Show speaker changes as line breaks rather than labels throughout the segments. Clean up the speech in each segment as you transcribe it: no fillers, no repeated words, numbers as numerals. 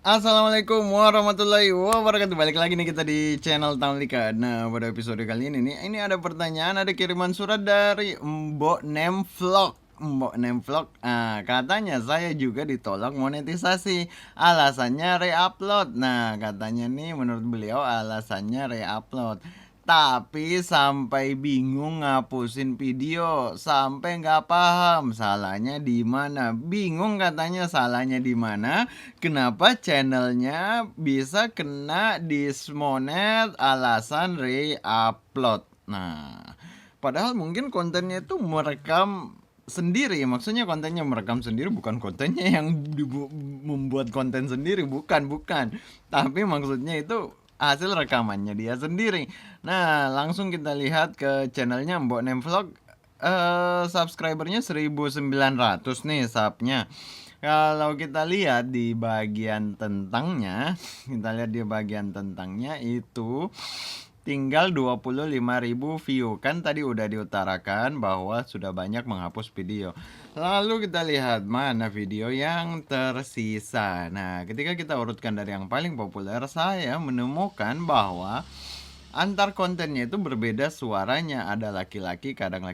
Assalamualaikum warahmatullahi wabarakatuh. Balik lagi nih kita di channel Tamlika. Nah, pada episode kali ini nih, ini ada pertanyaan, ada kiriman surat dari Mbok Nemvlog. Mbok Nemvlog, katanya saya juga ditolak monetisasi. Alasannya reupload. Nah, katanya nih menurut beliau alasannya reupload. Tapi sampai bingung ngapusin video, sampai nggak paham salahnya di mana. Bingung katanya salahnya di mana. Kenapa channelnya bisa kena dismonet alasan re-upload. Nah, padahal mungkin kontennya itu merekam sendiri, maksudnya kontennya merekam sendiri, bukan kontennya yang membuat konten sendiri, bukan, tapi maksudnya itu hasil rekamannya dia sendiri. Nah, langsung kita lihat ke channelnya Mbok Nemvlog. Subscribernya 1900 nih subnya. Kalau kita lihat di bagian tentangnya, kita lihat di bagian tentangnya itu tinggal 25.000 view. Kan tadi udah diutarakan bahwa sudah banyak menghapus video. Lalu kita lihat mana video yang tersisa. Nah, ketika kita urutkan dari yang paling populer, saya menemukan bahwa antar kontennya itu berbeda suaranya. Ada laki-laki, kadang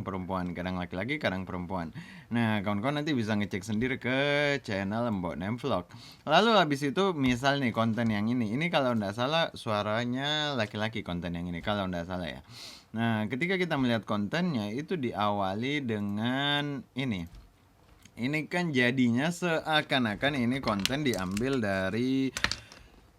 perempuan, kadang laki-laki, kadang perempuan. Nah, kawan-kawan nanti bisa ngecek sendiri ke channel Mbok Nemvlog. Lalu habis itu misal nih konten yang ini kalau nggak salah suaranya laki-laki konten yang ini kalau nggak salah ya. Nah, ketika kita melihat kontennya itu diawali dengan ini. Ini kan jadinya seakan-akan ini konten diambil dari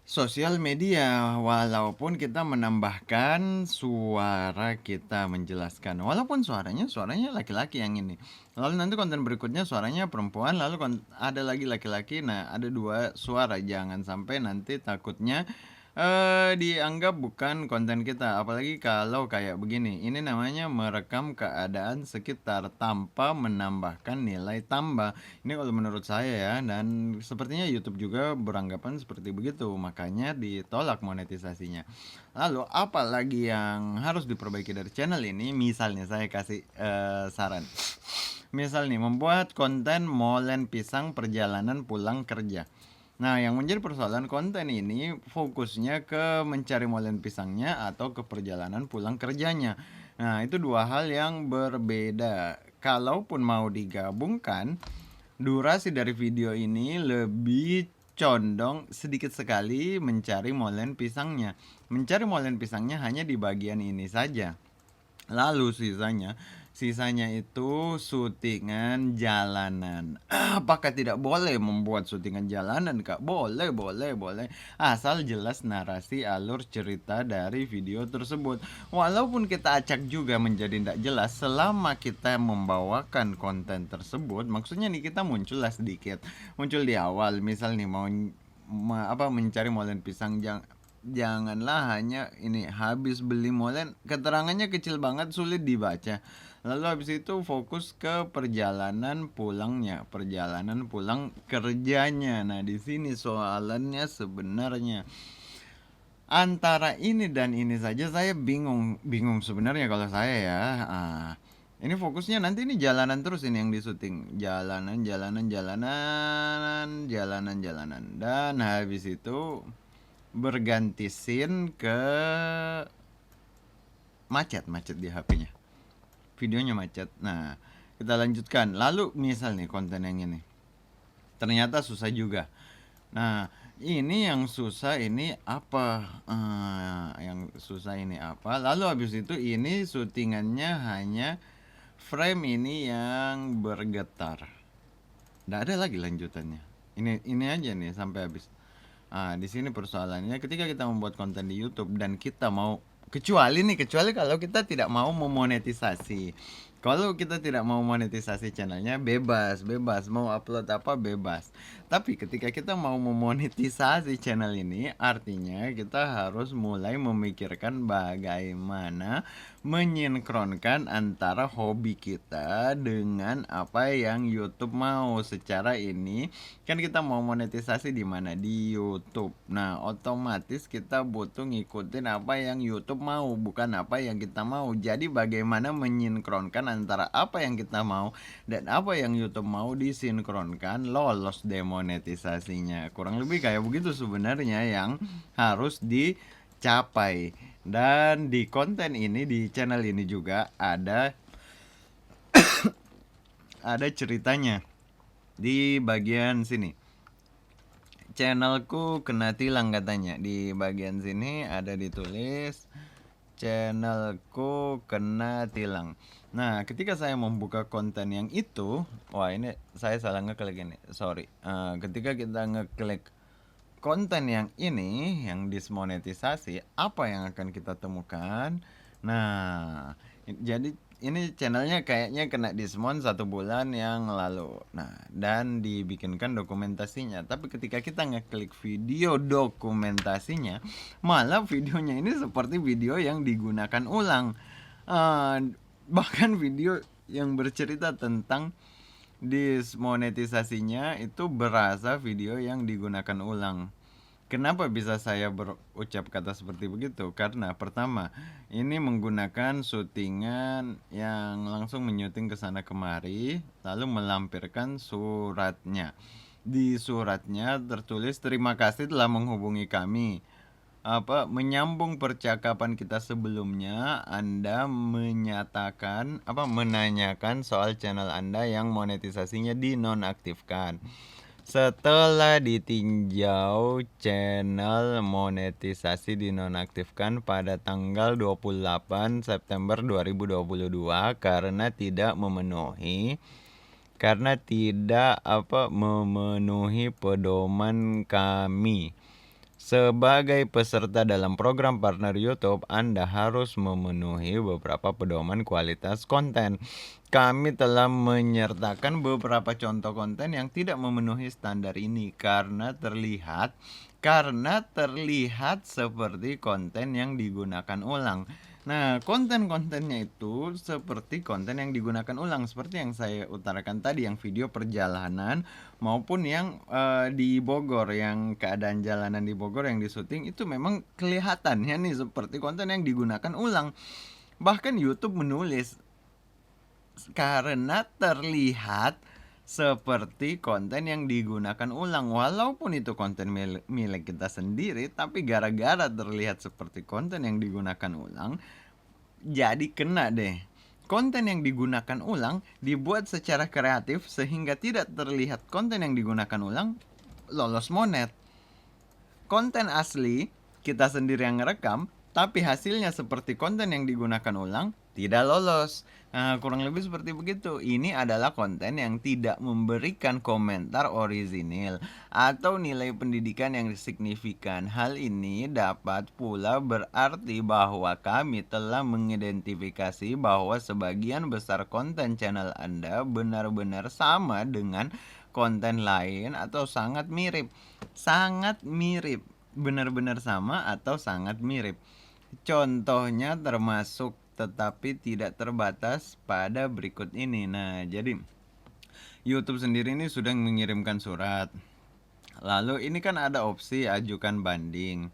sosial media, walaupun kita menambahkan suara kita menjelaskan, walaupun suaranya laki-laki yang ini. Lalu nanti konten berikutnya suaranya perempuan, lalu ada lagi laki-laki. Nah, ada dua suara, jangan sampai nanti takutnya dianggap bukan konten kita. Apalagi kalau kayak begini, ini namanya merekam keadaan sekitar tanpa menambahkan nilai tambah. Ini kalau menurut saya ya, dan sepertinya YouTube juga beranggapan seperti begitu, makanya ditolak monetisasinya. Lalu apa lagi yang harus diperbaiki dari channel ini? Misalnya saya kasih saran. Misal nih, membuat konten molen pisang perjalanan pulang kerja. Nah, yang menjadi persoalan konten ini fokusnya ke mencari molen pisangnya atau ke perjalanan pulang kerjanya. Nah, itu dua hal yang berbeda. Kalaupun mau digabungkan, durasi dari video ini lebih condong sedikit sekali mencari molen pisangnya. Mencari molen pisangnya hanya di bagian ini saja. Lalu sisanya itu syutingan jalanan. Apakah tidak boleh membuat syutingan jalanan, Kak? Boleh, boleh. Asal jelas narasi alur cerita dari video tersebut. Walaupun kita acak juga menjadi tidak jelas, selama kita membawakan konten tersebut, maksudnya nih kita muncullah sedikit. Muncul di awal, misal nih mau mencari molen pisang, janganlah hanya ini habis beli molen, keterangannya kecil banget, sulit dibaca. Lalu habis itu fokus ke perjalanan pulangnya, perjalanan pulang kerjanya. Nah, di sini soalannya sebenarnya antara ini dan ini saja saya bingung sebenarnya kalau saya ya. Ini fokusnya nanti ini jalanan terus ini yang disuting, jalanan, dan habis itu berganti scene ke macet di HP-nya. Videonya macet. Nah, kita lanjutkan. Lalu misal nih konten yang ini. Ternyata susah juga. Nah, ini yang susah ini apa? Yang susah ini apa? Lalu habis itu ini syutingannya hanya frame ini yang bergetar. Nggak ada lagi lanjutannya. Ini aja nih sampai habis. Di sini persoalannya ketika kita membuat konten di YouTube dan kita mau kecuali kalau kita tidak mau memonetisasi. Kalau kita tidak mau monetisasi channelnya, bebas mau upload apa bebas. Tapi ketika kita mau memonetisasi channel ini, artinya kita harus mulai memikirkan bagaimana menyinkronkan antara hobi kita dengan apa yang YouTube mau. Secara ini kan kita mau monetisasi di mana? Di YouTube. Nah, otomatis kita butuh ngikutin apa yang YouTube mau, bukan apa yang kita mau. Jadi bagaimana menyinkronkan antara apa yang kita mau dan apa yang YouTube mau, disinkronkan, lolos monetisasinya. Kurang lebih kayak begitu sebenarnya yang harus dicapai. Dan di konten ini, di channel ini juga ada ceritanya di bagian sini. Channelku kena tilang katanya. Di bagian sini ada ditulis channelku kena tilang. Nah, ketika saya membuka konten yang itu, wah ini saya salah ngeklik ini, sorry. Ketika kita ngeklik konten yang ini, yang dismonetisasi, apa yang akan kita temukan? Nah, jadi ini channelnya kayaknya kena dismon 1 bulan yang lalu. Nah, dan dibikinkan dokumentasinya. Tapi ketika kita ngeklik video dokumentasinya, malah videonya ini seperti video yang digunakan ulang. Bahkan video yang bercerita tentang dismonetisasinya itu berasa video yang digunakan ulang. Kenapa bisa saya berucap kata seperti begitu? Karena pertama, ini menggunakan syutingan yang langsung menyuting ke sana kemari, lalu melampirkan suratnya. Di suratnya tertulis terima kasih telah menghubungi kami. Menyambung percakapan kita sebelumnya, Anda menanyakan soal channel Anda yang monetisasinya dinonaktifkan. Setelah ditinjau, channel monetisasi dinonaktifkan pada tanggal 28 September 2022 karena tidak memenuhi pedoman kami. Sebagai peserta dalam program partner YouTube, Anda harus memenuhi beberapa pedoman kualitas konten. Kami telah menyertakan beberapa contoh konten yang tidak memenuhi standar ini karena terlihat seperti konten yang digunakan ulang. Nah, konten-kontennya itu seperti konten yang digunakan ulang, seperti yang saya utarakan tadi, yang video perjalanan maupun yang di Bogor, yang keadaan jalanan di Bogor yang disuting itu memang kelihatannya nih seperti konten yang digunakan ulang. Bahkan YouTube menulis karena terlihat seperti konten yang digunakan ulang, walaupun itu konten milik kita sendiri, tapi gara-gara terlihat seperti konten yang digunakan ulang, jadi kena deh. Konten yang digunakan ulang dibuat secara kreatif sehingga tidak terlihat konten yang digunakan ulang, lolos monet. Konten asli kita sendiri yang ngerekam, tapi hasilnya seperti konten yang digunakan ulang, tidak lolos. Nah, kurang lebih seperti begitu. Ini adalah konten yang tidak memberikan komentar orisinil atau nilai pendidikan yang signifikan. Hal ini dapat pula berarti bahwa kami telah mengidentifikasi bahwa sebagian besar konten channel Anda benar-benar sama dengan konten lain atau sangat mirip. Sangat mirip. Benar-benar sama atau sangat mirip. Contohnya termasuk tetapi tidak terbatas pada berikut ini. Nah, jadi YouTube sendiri ini sudah mengirimkan surat. Lalu ini kan ada opsi ajukan banding.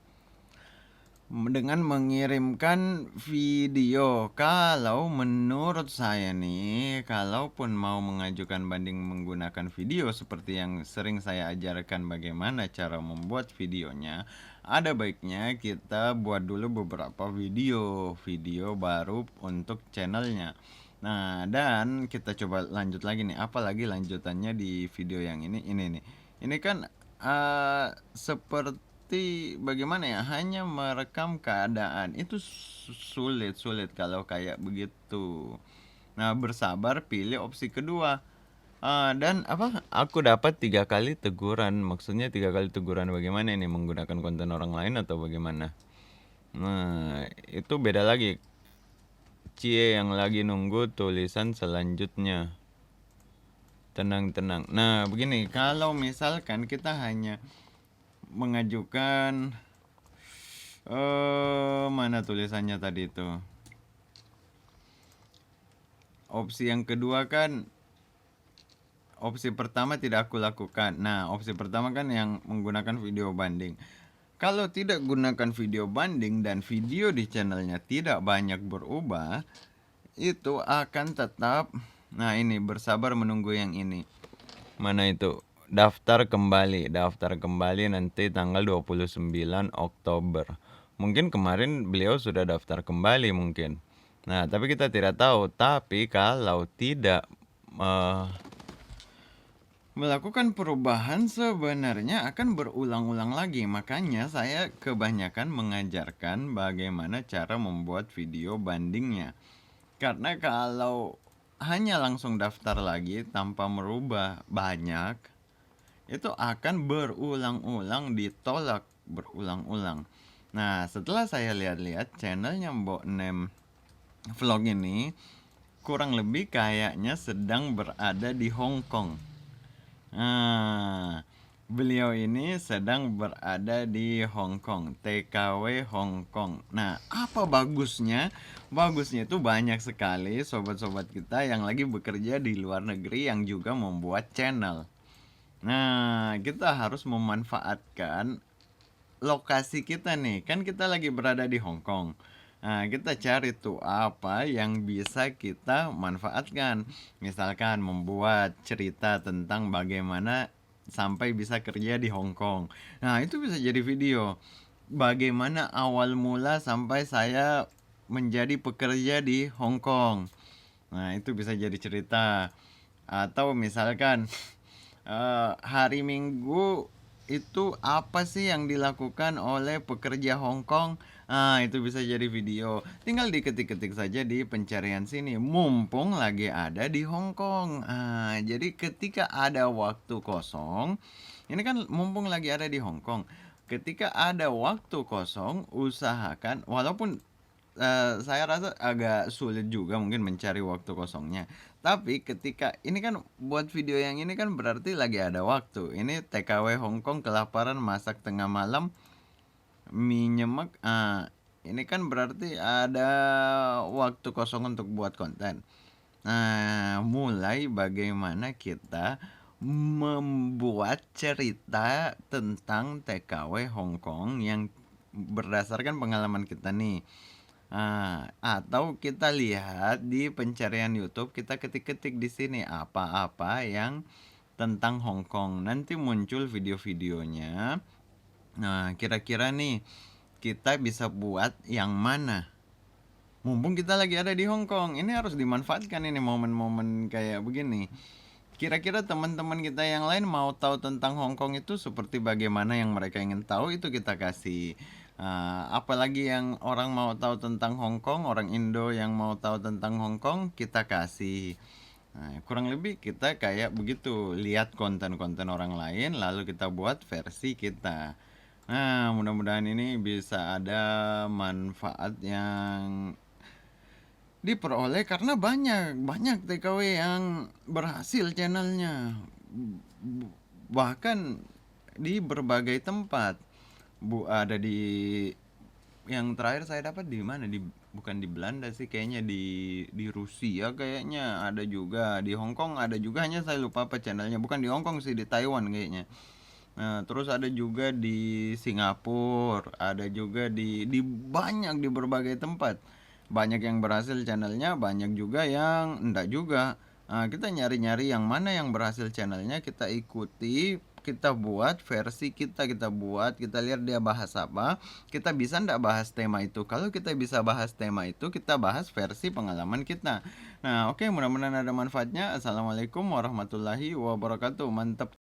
Dengan mengirimkan video, kalau menurut saya nih, kalaupun mau mengajukan banding menggunakan video seperti yang sering saya ajarkan bagaimana cara membuat videonya, ada baiknya kita buat dulu beberapa video baru untuk channelnya. Nah, dan kita coba lanjut lagi nih, apalagi lanjutannya di video yang ini nih. Ini kan seperti bagaimana ya, hanya merekam keadaan itu sulit kalau kayak begitu. Nah, bersabar, pilih opsi kedua. Dan aku dapat 3 kali teguran. Maksudnya 3 kali teguran bagaimana ini, menggunakan konten orang lain atau bagaimana? Nah, itu beda lagi. Cie yang lagi nunggu tulisan selanjutnya. Tenang. Nah, begini, kalau misalkan kita hanya mengajukan mana tulisannya tadi itu. Opsi yang kedua kan, opsi pertama tidak aku lakukan. Nah, opsi pertama kan yang menggunakan video banding. Kalau tidak gunakan video banding dan video di channelnya tidak banyak berubah, itu akan tetap, nah ini bersabar menunggu yang ini. Mana itu? daftar kembali nanti tanggal 29 Oktober. Mungkin kemarin beliau sudah daftar kembali mungkin. Nah, tapi kita tidak tahu. Tapi kalau tidak melakukan perubahan sebenarnya akan berulang-ulang lagi. Makanya saya kebanyakan mengajarkan bagaimana cara membuat video bandingnya. Karena kalau hanya langsung daftar lagi tanpa merubah banyak, itu akan berulang-ulang ditolak berulang-ulang. Nah, setelah saya lihat-lihat channelnya Mbok Nem Vlog ini kurang lebih kayaknya sedang berada di Hong Kong. Nah, beliau ini sedang berada di Hong Kong, TKW Hong Kong. Nah, apa bagusnya? Bagusnya itu banyak sekali sobat-sobat kita yang lagi bekerja di luar negeri yang juga membuat channel. Nah, kita harus memanfaatkan lokasi kita nih. Kan kita lagi berada di Hong Kong. Nah, kita cari tuh apa yang bisa kita manfaatkan. Misalkan membuat cerita tentang bagaimana sampai bisa kerja di Hong Kong. Nah, itu bisa jadi video. Bagaimana awal mula sampai saya menjadi pekerja di Hong Kong. Nah, itu bisa jadi cerita. Atau misalkan hari Minggu itu apa sih yang dilakukan oleh pekerja Hong Kong? Ah, itu bisa jadi video. Tinggal diketik-ketik saja di pencarian sini. Mumpung lagi ada di Hong Kong. Ah, jadi ketika ada waktu kosong, ini kan mumpung lagi ada di Hong Kong. Ketika ada waktu kosong, usahakan walaupun saya rasa agak sulit juga mungkin mencari waktu kosongnya. Tapi ketika ini kan buat video yang ini kan berarti lagi ada waktu. Ini TKW Hong Kong kelaparan masak tengah malam mie nyemek. Ini kan berarti ada waktu kosong untuk buat konten. Nah, mulai bagaimana kita membuat cerita tentang TKW Hong Kong yang berdasarkan pengalaman kita nih. Atau kita lihat di pencarian YouTube, kita ketik-ketik di sini apa-apa yang tentang Hong Kong. Nanti muncul video-videonya. Nah, kira-kira nih kita bisa buat yang mana? Mumpung kita lagi ada di Hong Kong, ini harus dimanfaatkan ini momen-momen kayak begini. Kira-kira teman-teman kita yang lain mau tahu tentang Hong Kong itu seperti bagaimana yang mereka ingin tahu, itu kita kasih. Apalagi yang orang mau tahu tentang Hong Kong, orang Indo yang mau tahu tentang Hong Kong, kita kasih. Nah, kurang lebih kita kayak begitu, lihat konten-konten orang lain lalu kita buat versi kita. Nah, mudah-mudahan ini bisa ada manfaat yang diperoleh karena banyak TKW yang berhasil channelnya. Bahkan di berbagai tempat. Ada di yang terakhir saya dapat di mana, bukan di Belanda sih kayaknya, di Rusia kayaknya ada juga, di Hong Kong ada juga, hanya saya lupa apa channelnya, bukan di Hong Kong sih, di Taiwan kayaknya. Nah, terus ada juga di Singapura, ada juga di banyak, di berbagai tempat. Banyak yang berhasil channelnya, banyak juga yang enggak juga. Kita nyari-nyari yang mana yang berhasil channelnya, kita ikuti, kita buat versi kita buat, kita lihat dia bahas apa, kita bisa ndak bahas tema itu. Kalau kita bisa bahas tema itu, kita bahas versi pengalaman kita. Nah, oke, mudah-mudahan ada manfaatnya. Assalamualaikum warahmatullahi wabarakatuh. Mantap.